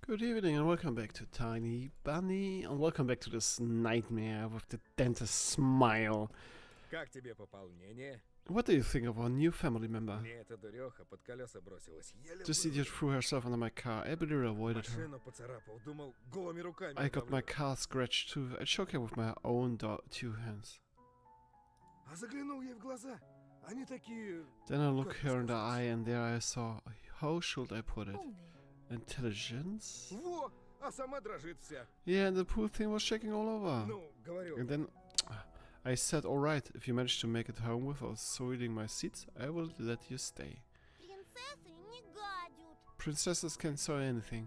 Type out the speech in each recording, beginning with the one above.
Good evening and welcome back to Tiny Bunny, and welcome back to this nightmare with the dentist smile. Как тебе пополнение? What do you think of our new family member? Мне эта дуреха под колеса бросилась. Еле This idiot threw herself under my car. I barely avoided her. машину поцарапал. Думал, голыми руками I got my удавлю. car scratched too. I shook her with my own two hands. А заглянул ей в глаза. Они такие... Then I looked her in the eye and there I saw, how should I put it? Intelligence? Во! А сама дрожит вся. Yeah, and the poor thing was shaking all over. Ну, говорю. And then I said, alright, if you manage to make it home without soiling my seats, I will let you stay. Принцессы не гадят. Princesses can soil anything.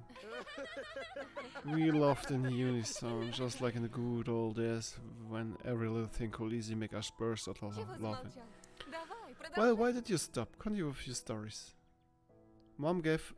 We laughed in unison, just like in the good old days when every little thing could easily make us burst out of Чего laughing. замолчал? Давай, Well, продолжай. why did you stop? Continue with your stories. Mom gave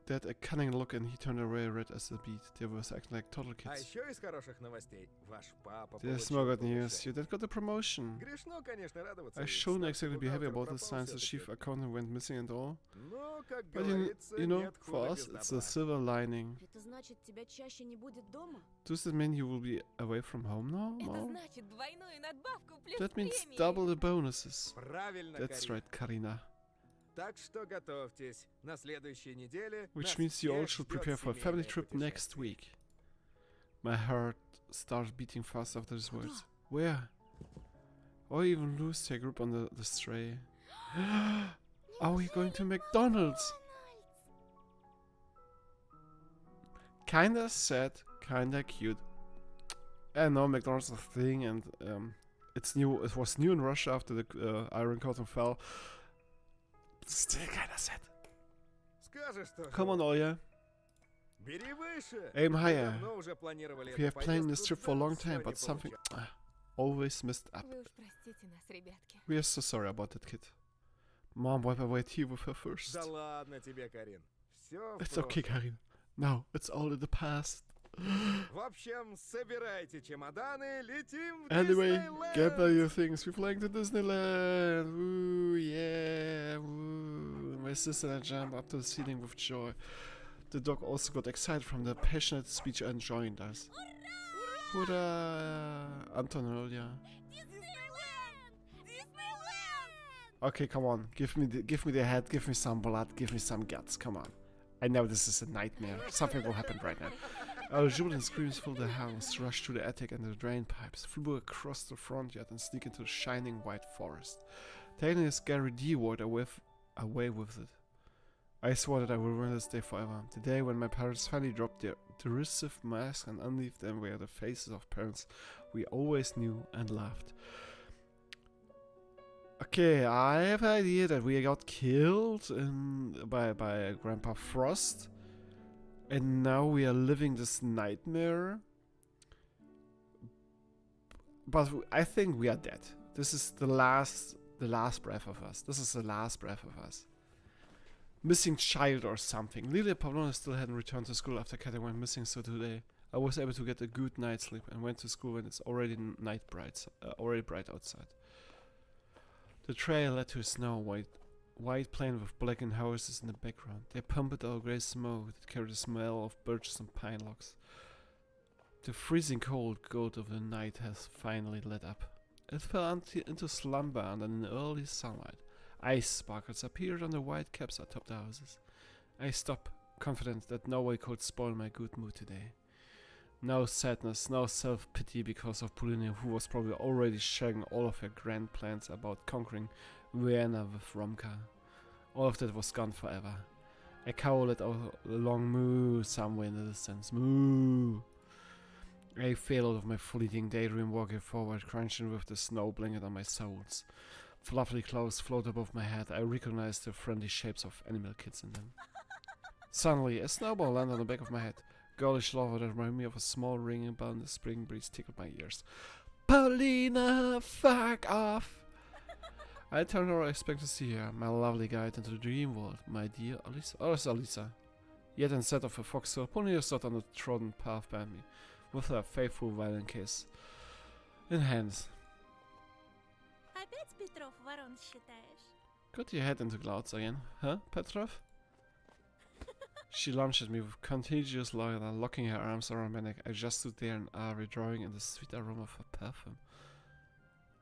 Dad a cunning look and he turned away red as a beet. They were acting like total А kids. еще из хороших новостей. Ваш папа There's получил no good news. повышение. Your dad got a promotion. Грешно, конечно, радоваться. I ведь shouldn't старший exactly be happy бухгалтер about the пропал signs the всё-таки. chief accountant went missing and all. Но, как But говорится, you know, нет for худа us, без it's a добра. silver lining. Это значит, тебя чаще не будет дома? Does that mean you will be away from home now, Это Mom? значит двойную надбавку плюс That means премии. double the bonuses. Правильно, That's Карин. right, Karina. Так что готовьтесь. На следующей неделе Which нас means you all всех should ждёт prepare for a family семейное trip next путешествие. week. My heart starts beating fast after these words. Where? Or even lose their grip on the stray. Are we going to McDonald's? Kinda sad, kinda cute. I know McDonald's is a thing, and it's new. It was new in Russia after the Iron Curtain fell. But still kinda sad. Скажешь тоже. Come on, Olya. Бери выше. Aim Мы higher. давно уже планировали We эту have planned this поездку, trip for a да long всё time, не but something получалось. always messed up. Вы уж простите нас, ребятки. We are so sorry about that kid. Mom, wipe away tea with her first. Да ладно тебе, Карин. Все It's okay, Karin. Now, it's all in the past. В общем, собирайте чемоданы, летим в Anyway, Диснейленд. gather your things. We're flying to Disneyland. Woo, yeah, woo. My sister and I jump up to the ceiling with joy. The dog also got excited from the passionate speech and joined us. Hurrah! Anton and Olya. Диснейленд! Диснейленд! Okay, come on. Give me the head. Give me some blood. Give me some guts. Come on. I know this is a nightmare. Something will happen right now. Our jubilant screams filled the house, rushed through the attic and the drain pipes, flew across the front yard and sneaked into the shining white forest, taking his Gary D word away with it. I swore that I would ruin this day forever. The day when my parents finally dropped their derisive mask and underneath them were the faces of parents we always knew and loved. Okay, I have an idea that we got killed by Grandpa Frost, and now we are living this nightmare. But I think we are dead. This is the last breath of us. This is the last breath of us. Missing child or something. Lilia Pavlona still hadn't returned to school after Katia went missing, so today I was able to get a good night's sleep and went to school when it's already already bright outside. The trail led to a snow white plain with blackened houses in the background. They pumped out grey smoke that carried the smell of birches and pine logs. The freezing cold gold of the night has finally let up. It fell into slumber under an early sunlight. Ice sparkles appeared on the white caps atop the houses. I stopped, confident that no one could spoil my good mood today. No sadness, no self-pity because of Polina, who was probably already sharing all of her grand plans about conquering Vienna with Romka. All of that was gone forever. A cow let out a long moo somewhere in the distance. Moo! I fell out of my fleeting daydream, walking forward, crunching with the snow blanket on my soles. Fluffy clouds float above my head. I recognized the friendly shapes of animal kids in them. Suddenly, a snowball landed on the back of my head. Girlish laughter that reminded me of a small ringing bell in the spring breeze tickled my ears. Paulina, fuck off! I turned around, expecting to see her, my lovely guide into the dream world, my dear Alisa. Oh, it's Alisa. Yet instead of a foxtail, Paulina stood on the trodden path behind me, with her faithful violin case in hands. Опять Петров ворон считаешь? Got your head into clouds again, huh, Petrov? She lunged at me with contagious laughter, locking her arms around my neck. I just stood there in awe, redrawing in the sweet aroma of her perfume.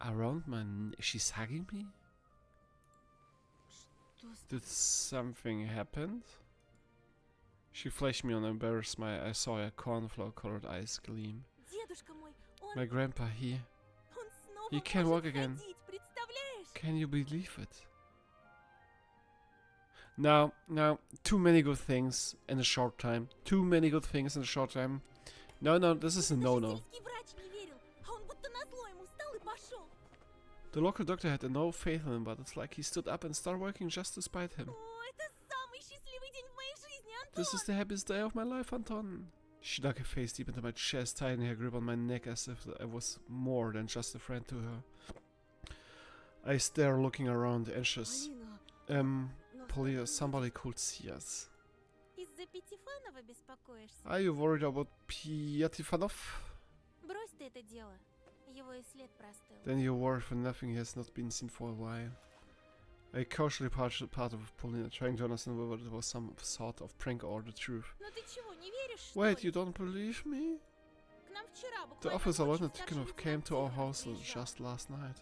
Around my neck? She's hugging me? Что с Did something happen? She flashed me an embarrassed smile. I saw her cornflower-colored eyes gleam. Дедушка мой, он My grandpa, снова he can может walk again. ходить, представляешь? Can you believe it? Now, too many good things in a short time. Too many good things in a short time. No, this is a Даже no-no. сельский врач не верил, а он будто назло ему встал и пошел. The local doctor had no faith in him, but it's like he stood up and started working just despite him. О, это самый счастливый день в моей жизни, Антон! This is the happiest day of my life, Anton. She dug her face deep into my chest, tightening her grip on my neck as if I was more than just a friend to her. I stare, looking around, anxious. Полина, но Polina, somebody could see us. Из-за Пятифанова беспокоишься? Are you worried about Piatifanov? Брось ты это дело. Его и след простыл. Then you're worried for nothing. He has not been seen for a while. I cautiously parted with Polina, trying to understand whether it was some sort of prank or the truth. Ну ты чего, не веришь, что Wait, ли? you don't believe me? К нам вчера The буквально officer ночью Lieutenant старший Tikhonov came to our лейтенант house Тихонов приезжал. just last night.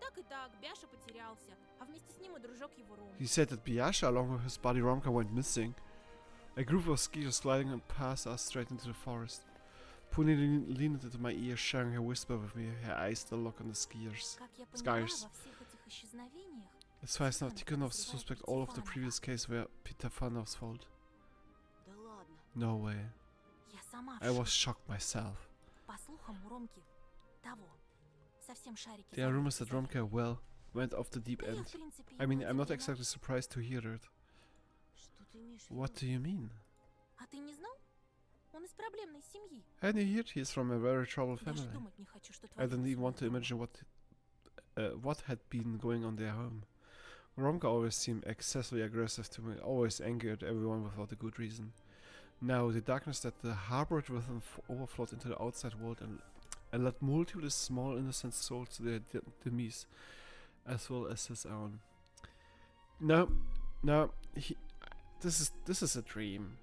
Так и так, Бяша потерялся, а вместе с ним и дружок его Рома. He said that Biasha, along with his buddy Romka, went missing. A group of skiers gliding past us straight into the forest. Polina leaned into my ear, sharing her whisper with me, her eyes still locked on the skiers. Как я поняла, Scars. во всех этих исчезновениях As far as now, Tikhonov Tikhonov подозревает suspect all of the Пятифанова. previous cases were Pitafanov's fault. Да ладно. No way. Я сама в I was шоке. shocked myself. По слухам, у Ромки того. Совсем шарики There are за rumors руки that Romka, well, went off the deep Да я, end. в принципе, I mean, его I'm not удивила. exactly surprised to hear it. Что ты имеешь в What виду? do you mean? А ты не знал? Он из проблемной семьи. And you heard he's from a very troubled Даже family. думать не хочу, что I творится didn't у even want to него дома. imagine what had been going on their home. Romka always seemed excessively aggressive to me, always angry at everyone without a good reason. Now, the darkness that harbored within overflowed into the outside world and led multiple small innocent souls to their demise, as well as his own. No, this is a dream.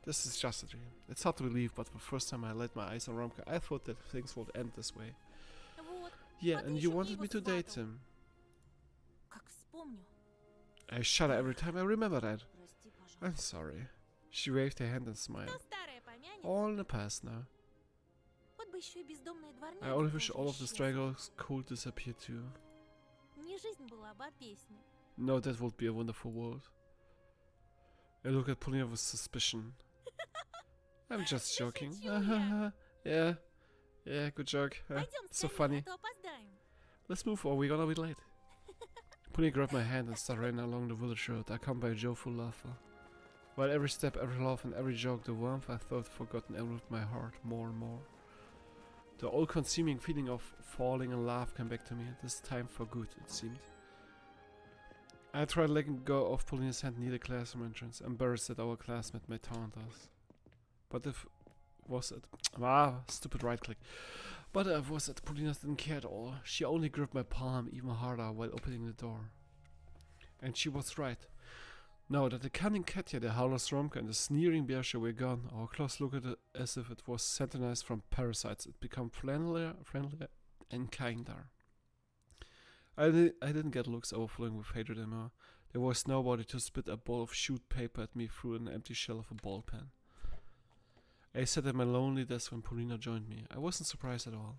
This is just a dream. It's hard to believe, but for the first time I laid my eyes on Romka, I thought that things would end this way. Вот, Yeah, А ты and ещё you мне wanted его me to date сватал. him. как вспомню. I shudder every time I remember that. Прости, пожалуйста. I'm sorry. She waved her hand and smiled. Но старое помянет. All in the past now. Вот бы еще и бездомные дворняги I only wish тоже all of the исчезли. stragglers could disappear too. Не жизнь была бы, а песня. No, that would be a wonderful world. I look at Polina with suspicion. I'm just Да joking. шучу я. Yeah, good joke. Пойдем so скорее, funny. а то опоздаем. Let's move or we're gonna be late. Polina grabbed my hand and started running along the village road, accompanied by a joyful laughter. While every step, every laugh, and every joke, the warmth I thought forgotten enveloped my heart more and more. The all-consuming feeling of falling in love came back to me, this time for good, it seemed. I tried letting go of Polina's hand near the classroom entrance, embarrassed that our classmate may taunt us. But if was it... stupid right click. But if was it Polina didn't care at all. She only gripped my palm even harder while opening the door. And she was right. Now that the cunning Katya, the howler's Romka, and the sneering Biasha were gone, our class looked at it as if it was sanitized from parasites. It became friendlier, and kinder. I didn't get looks overflowing with hatred anymore. There was nobody to spit a ball of shoot paper at me through an empty shell of a ball pen. I sat at my lonely desk when Polina joined me. I wasn't surprised at all.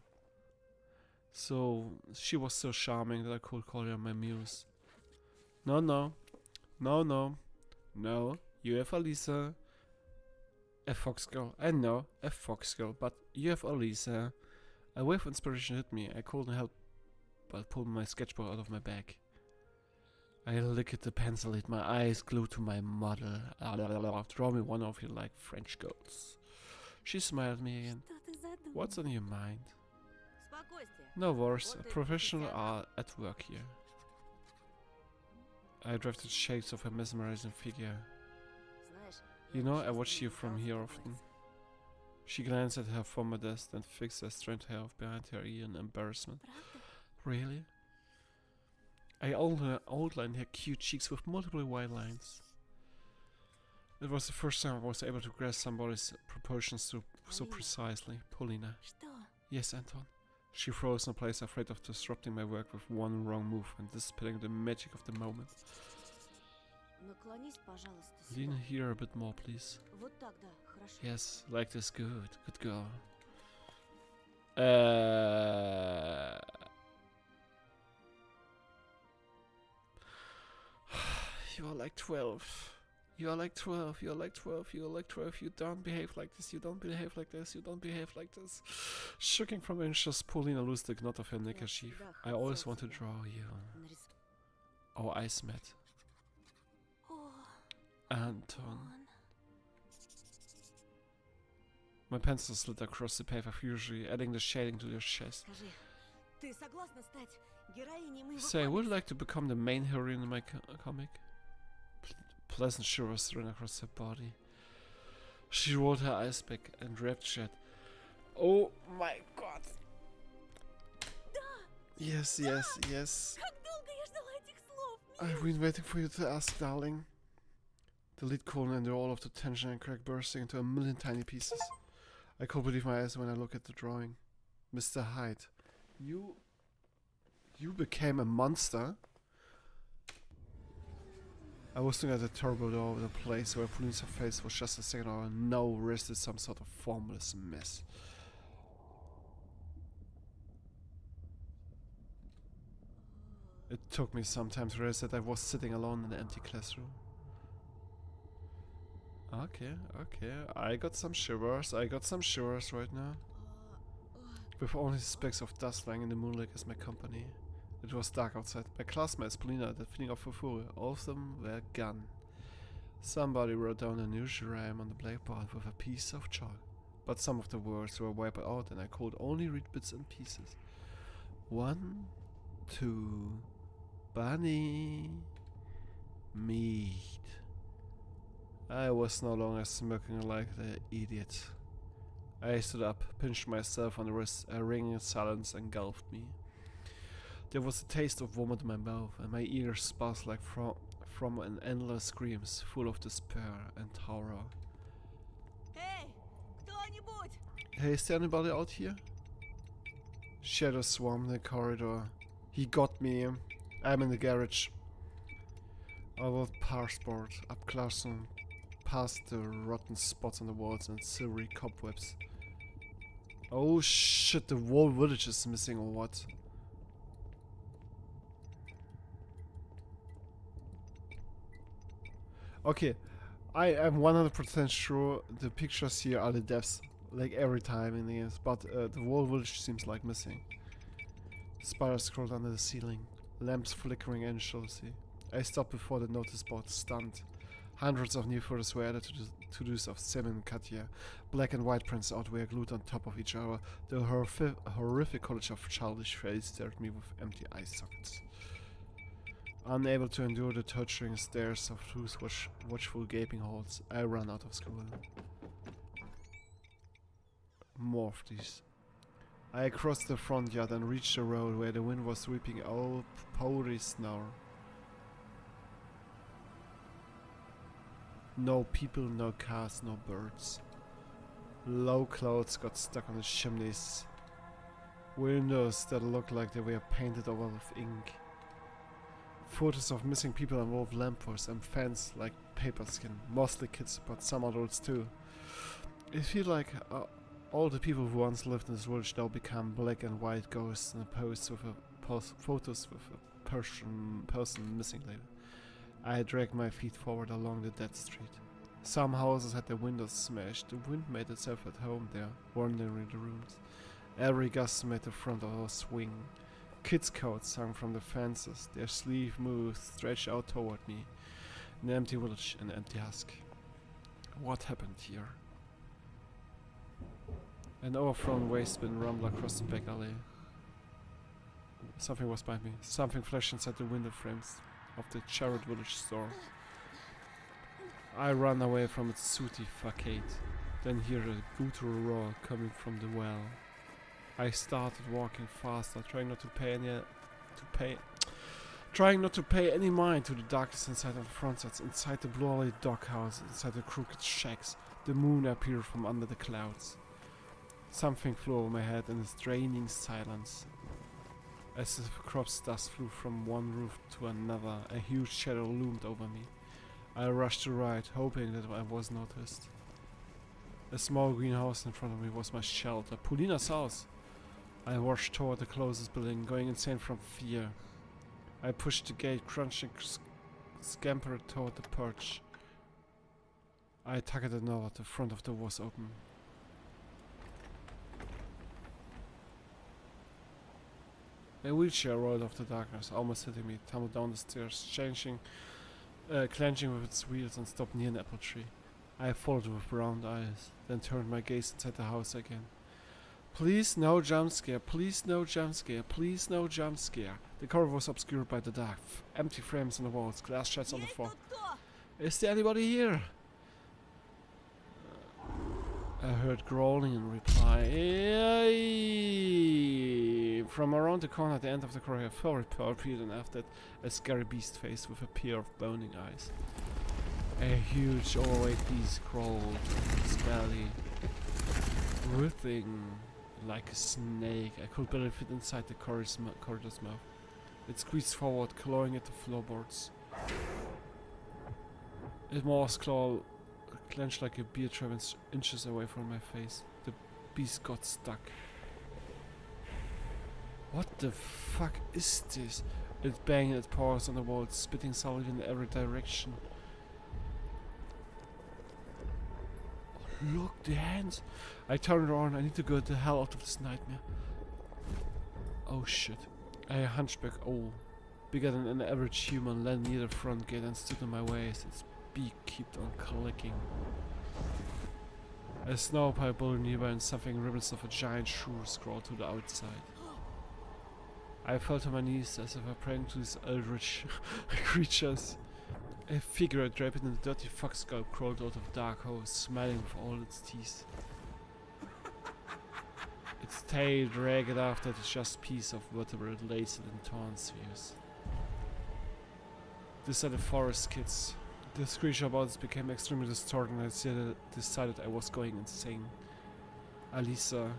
So, she was so charming that I could call her my muse. No, you have Alisa. A fox girl. I know, a fox girl, but you have Alisa. A wave of inspiration hit me. I couldn't help but pull my sketchbook out of my bag. I licked the pencil, hit my eyes glued to my model. Draw me one of you like French girls. She smiled at me again. Что ты задумал? What's on your mind? Спокойствие. No worries, What a did professional you say? are at work here. I drafted shades of her mesmerizing figure. Знаешь, You я know, I часто watch you не from пытался here забывать. often. She glanced at her former desk, then fixed her straight hair off behind her ear in embarrassment. Правда? Really? I outlined her cute cheeks with multiple white lines. It was the first time I was able to grasp somebody's proportions so Полина. precisely. Paulina. Что? Yes, Anton. She froze in place, afraid of disrupting my work with one wrong move and dissipating the magic of the moment. Наклонись, пожалуйста, Lean сюда. here a bit more, please. Вот так, да, хорошо. Yes, like this. Good. Good girl. You are like 12. You are like 12. You are like 12. You are like 12. You don't behave like this. You don't behave like this. You don't behave like this. Shaking from inches, Paulina loosed the knot of her neckerchief. I always want to draw you. Our eyes met. О, Anton. он. My pencil slid across the paper furiously, adding the shading to your chest. Скажи, ты согласна стать героиней моего Say, would you комикса? like to become the main heroine in my comic? Pleasant shivers ran across her body. She rolled her eyes back and raptured. Oh my god. Yes, yes, yes. Как долго я ждала этих слов! I've been waiting for you to ask, darling. The lead colon and all of the tension and crack bursting into a million tiny pieces. I can't believe my eyes when I look at the drawing. Mr. Hyde, you became a monster? I was looking at the turbo door of the place where Paulina's face was just a second or now rested some sort of formless mess. It took me some time to realize that I was sitting alone in an empty classroom. Okay, okay. I got some shivers right now. With only specks of dust lying in the moonlight as my company. It was dark outside. My classmates, Paulina, the feeling of euphoria, all of them were gone. Somebody wrote down a new rhyme on the blackboard with a piece of chalk. But some of the words were wiped out and I could only read bits and pieces. 1, 2, bunny, meat. I was no longer smirking like the idiot. I stood up, pinched myself on the wrist, a ringing silence engulfed me. There was a taste of vomit in my mouth, and my ears buzzed like from an endless screams, full of despair and horror. Эй, кто-нибудь! Hey, is there anybody out here? Shadows swarmed the corridor. He got me. I'm in the garage. I walked passport up close and past the rotten spots on the walls and silvery cobwebs. Oh shit, the whole village is missing or what? Okay, I am 100% sure the pictures here are the deaths, like every time in the games, but the whole village seems like missing. Spiders scrolled under the ceiling, lamps flickering endlessly. I stopped before the notice board, stunned. Hundreds of new photos were added to the to-dos of Sam and Katya. Black and white prints out were glued on top of each other. The horrific college of childish faces stared at me with empty eye sockets. Unable to endure the torturing stares of whose watchful gaping holes, I ran out of school. More of these. I crossed the front yard and reached the road where the wind was sweeping all powdery snow. No people, no cars, no birds. Low clouds got stuck on the chimneys. Windows that looked like they were painted over with ink. Photos of missing people involved lampposts and fans like paper skin. Mostly kids, but some adults too. It feels like all the people who once lived in this village now become black and white ghosts and photos with a person missing later. I dragged my feet forward along the dead street. Some houses had their windows smashed. The wind made itself at home there, wandering the rooms. Every gust made the front door swing. Kids' coats hung from the fences, their sleeve moved, stretched out toward me. An empty village, an empty husk. What happened here? An overthrown waste bin rumbled across the back alley. Something was behind me. Something flashed inside the window frames of the Charlotte Village store. I ran away from its sooty facade, then hear a guttural roar coming from the well. I started walking faster, trying Trying not to pay any mind to the darkness inside of the front sets, inside the blue doghouse, inside the crooked shacks, the moon appeared from under the clouds. Something flew over my head in a draining silence. As if crops dust flew from one roof to another, a huge shadow loomed over me. I rushed to right, hoping that I was noticed. A small greenhouse in front of me was my shelter. Paulina's house! I rushed toward the closest building, going insane from fear. I pushed the gate, crunching, scampered toward the porch. I tugged at the knob, the front of the door was open. A wheelchair rolled off the darkness, almost hitting me, tumbled down the stairs, clenching with its wheels and stopped near an apple tree. I followed with round eyes, then turned my gaze inside the house again. Please no jump scare, please no jump scare, please no jump scare. The corridor was obscured by the dark, empty frames on the walls, glass shards on the Есть floor. тут кто? Is there anybody here? I heard growling in reply. From around the corner at the end of the corridor, a furry paw appeared, and after that, a scary beast face with a pair of boning eyes. A huge overweight beast crawled from its belly, writhing like a snake. I could barely fit inside the corridor's mouth. It squeezed forward, clawing at the floorboards. Its maws claw clenched like a bear traveling inches away from my face. The beast got stuck. What the fuck is this? It banged its paws on the wall, spitting solid in every direction. Oh, look, the hands! I turned around. I need to get the hell out of this nightmare. Oh shit. A hunchback owl, bigger than an average human, landed near the front gate and stood in my way as its beak kept on clicking. A snow pipe blew nearby and something ripples of a giant shrew scrawled to the outside. I fell to my knees as if I praying to these eldritch creatures. A figure draped in a dirty fox scalp crawled out of the dark hole, smiling with all its teeth. Its tail dragged after the just piece of vertebrate laced in torn spheres. These are the forest kids. The screech about became extremely distorted and I decided I was going insane. Alisa,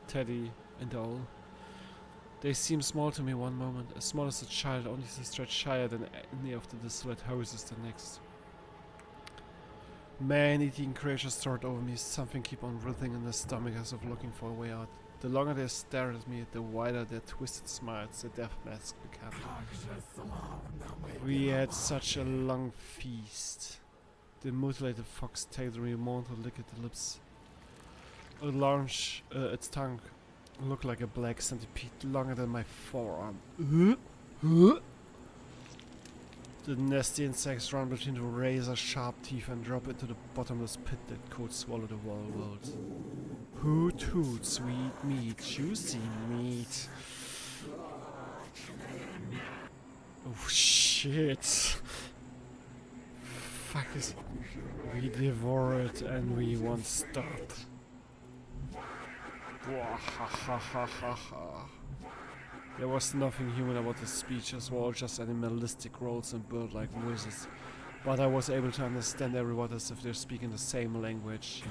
Teddy, and all. They seemed small to me one moment, as small as a child, only to stretch higher than any of the desolate houses the next. Man-eating creatures soared over me, something kept on writhing in the stomach as if looking for a way out. The longer they stared at me, the wider their twisted smiles, the death mask became. We had such a long feast. The mutilated fox tailed mourned to lick at the lips. Its tongue looked like a black centipede, longer than my forearm. The nasty insects ran between the razor-sharp teeth and dropped into the bottomless pit that could swallow the whole world. Hoot hoot, sweet meat, juicy meat. Oh shit. Fuck is... We devour it and we won't stop. There was nothing human about the speeches, were all just animalistic roles and bird-like voices. But I was able to understand every word as if they're speaking the same language.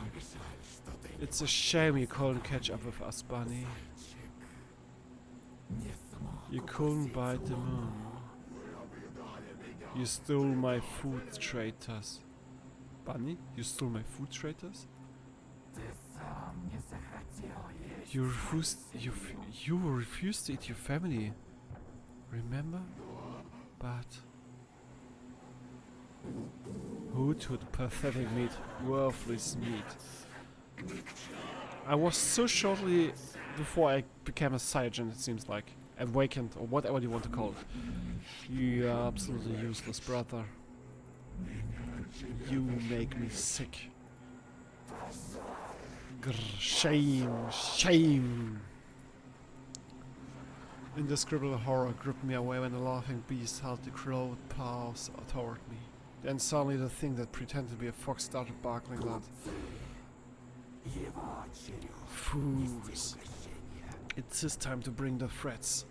It's a shame you couldn't catch up with us, Bunny. You couldn't bite the moon. You stole my food, traitors. Bunny, you stole my food, traitors? You refused to eat your family. Remember? But... Hoot hoot, pathetic meat, worthless meat. I was so shortly before I became a Cybergen, it seems like. Awakened, or whatever you want to call it. You are absolutely useless, brother. You make me sick. Grr, shame, shame. Indescribable horror gripped me away when the laughing beast held the clawed paws toward me. Then suddenly the thing that pretended to be a fox started barking loud. Fools. It's his time to bring the threats.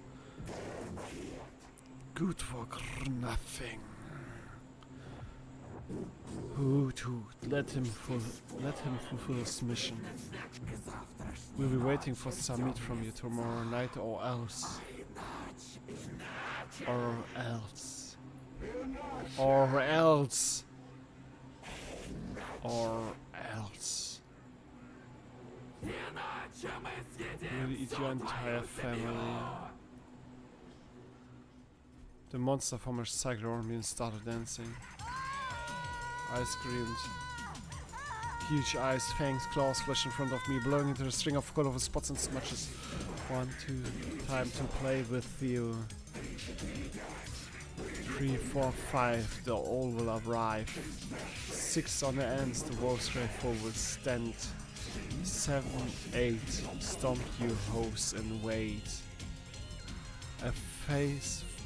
good for nothing. Hoot hoot, let him fulfill his mission. We'll be waiting for some meat from you tomorrow night or else. Or else. Or else. Or else. We'll eat your entire family. The monster from her cycled around me and started dancing. I screamed. Huge eyes, fangs, claws flashed in front of me, blowing into the string of colorful spots and smudges. 1, 2, time to play with you. 3, 4, 5, the all will arrive. 6 on the ends, the wolves grateful will stand. 7, 8, stomp you hoes and wait. A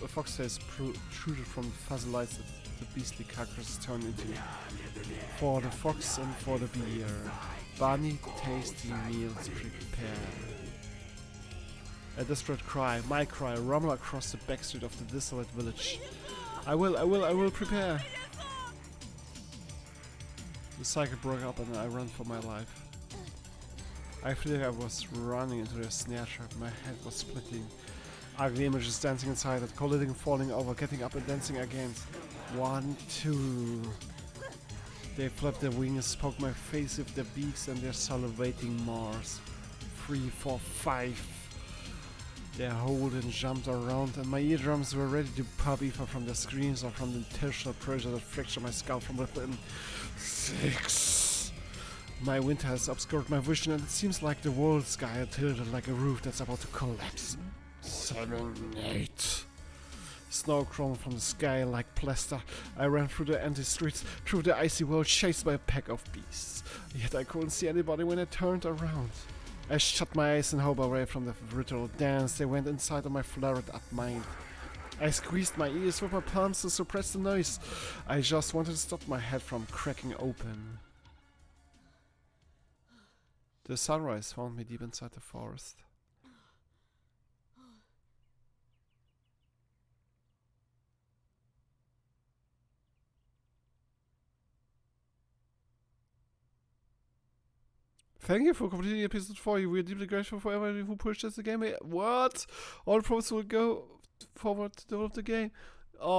fox face protruded from the fuzzy lights that the beastly carcass turned into. For the fox and for the beer, bunny tasty meals prepare. A desperate cry, my cry, rumbled across the back street of the desolate village. I will prepare. The cycle broke up and I ran for my life. I feel like I was running into a snare trap. My head was splitting. Ugly images dancing inside it, colliding, falling over, getting up and dancing again. 1, 2. They flapped their wings, poked my face with their beaks and their salivating maws. 3, 4, 5. They howled and jumped around, and my eardrums were ready to pop either from the screams or from the intentional pressure that fractured my skull from within. 6. My winter has obscured my vision, and it seems like the world sky had tilted like a roof that's about to collapse. 7, 8. Snow crawled from the sky like plaster. I ran through the empty streets, through the icy world, chased by a pack of beasts. Yet I couldn't see anybody when I turned around. I shut my eyes and hoped away from the ritual dance. They went inside of my flared-up mind. I squeezed my ears with my palms to suppress the noise. I just wanted to stop my head from cracking open. The sunrise found me deep inside the forest. Thank you for completing episode 4. We are deeply grateful for everyone who purchased the game. What? All profits will go forward to develop the game. Oh,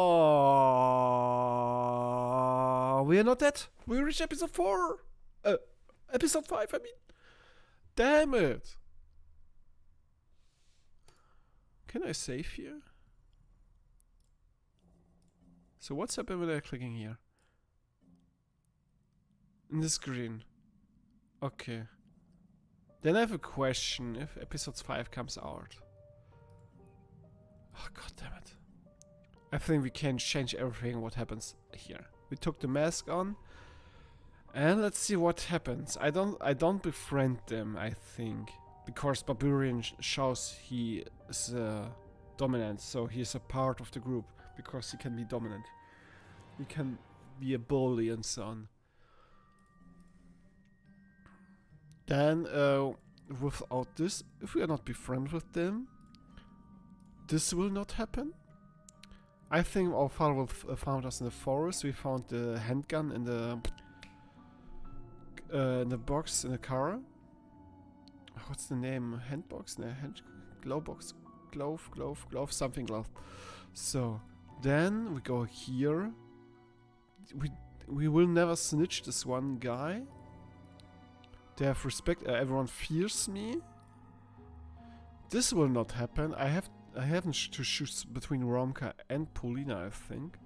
we are not dead. We reached episode 4. Episode 5, I mean. Damn it. Can I save here? So what's happening when I'm clicking here? In the screen. Okay. Then I have a question if episode 5 comes out. Oh, god damn it. I think we can change everything what happens here. We took the mask on. And let's see what happens. I don't befriend them, I think. Because Barbarian shows he is dominant, so he is a part of the group. Because he can be dominant. He can be a bully and so on. Then, without this, if we are not befriended with them, this will not happen. I think our father found us in the forest. We found the handgun in the box in the car. What's the name? Handbox? No, glove box. Glove, something glove. So, then we go here. We will never snitch this one guy. They have respect. Everyone fears me. This will not happen. I have to choose between Romka and Polina, I think.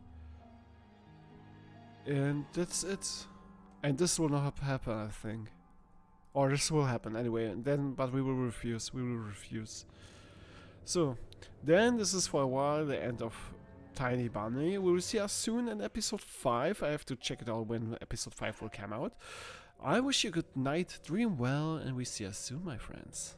And that's it. And this will not happen, I think. Or this will happen anyway. And then, but we will refuse. We will refuse. So, then this is for a while the end of Tiny Bunny. We will see us soon in episode 5. I have to check it out when episode 5 will come out. I wish you good night, dream well, and we see us soon, my friends.